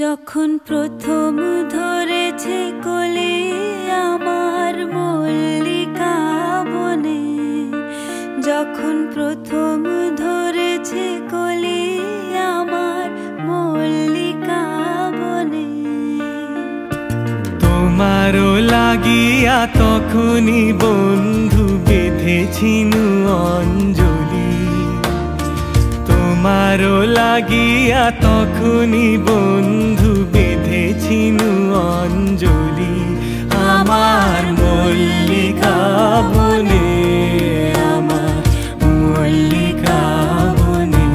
যখন প্রথম ধরেছে কলি আমার মল্লিকা বনে, যখন প্রথম ধরেছে কলি আমার মল্লিকা বনে। তোমারও লাগিয়া তখনই বন্ধু বেঁধেছিনু অঞ্জলি, তোমারও লাগিয়া তখনই বন্ধু বেঁধেছিনু অঞ্জলি। আমার মল্লিকা বনে, আমার মল্লিকা বনে,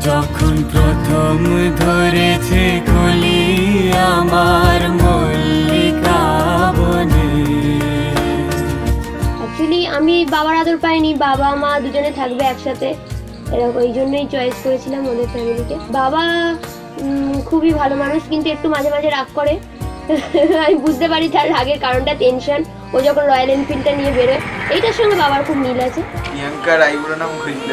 যখন প্রথম ধরেছে কলি আমার মল্লিকা বনে। অ্যাকচুয়ালি আমি বাবার আদর পাইনি, বাবা মা দুজনে থাকবে একসাথে, এরকম এই জন্যই চয়েস করেছিলাম ওদের ফ্যামিলিকে। বাবা খুবই ভালো মানুষ, কিন্তু একটু মাঝে মাঝে রাগ করে। আমি বুঝতে পারি তার রাগের কারণটা টেনশন। ও যখন রয়্যাল এনফিল্ডটা নিয়ে বেরোয়, এইটার সঙ্গে বাবার খুব মিল আছে। প্রিয়াঙ্কা রাইবুড়ো নাম ঘুরল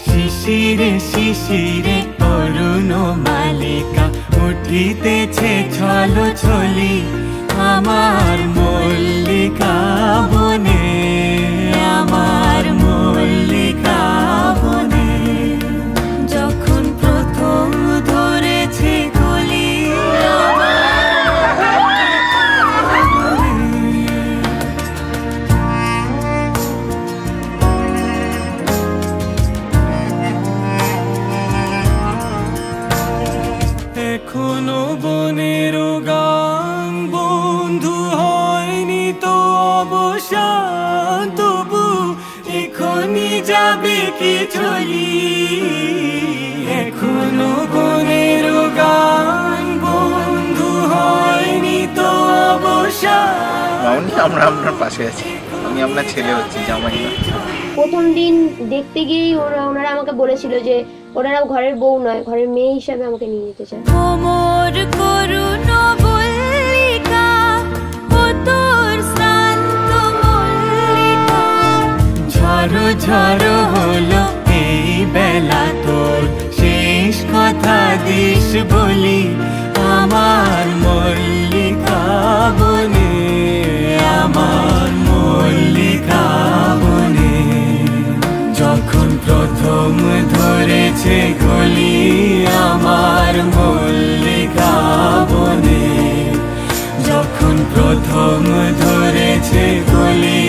শিশিরে শিশিরে অরুণ মালিকা উঠিতেছে ছলো ছলি আমার মল্লিকা বনে, আমার মল্লিকা বনে, যখন প্রথম ধরেছে কলি এখনো বনের গান বন্ধু হয়নি তো অবসান, তবু এখনই যাবে কি চলি। এখনো বনের গান বন্ধু হয়নি তো অবসান। আমরা আপনার পাশে আছি, আমি আপনার ছেলে হচ্ছি, জামাই না। প্রথম দিন দেখতে গিয়েই ওনারা আমাকে বলেছিল যে ওনারা ঘরের বউ নয়, ঘরের মেয়ে হিসাবে আমাকে নিয়ে যেতে চায়। কোমর করুণ বল্লিকা ও তোর শান্ত মল্লিকা, ঝড়ো ঝড়ো হলো এই বেলা তোর শেষ কথা দিস বলি আমার মল্লিকা বনে, আমার মল্লিকা বনে, যখন প্রথম ধরেছে কলি আমার মল্লিকা বনে, যখন প্রথম ধরেছে কলি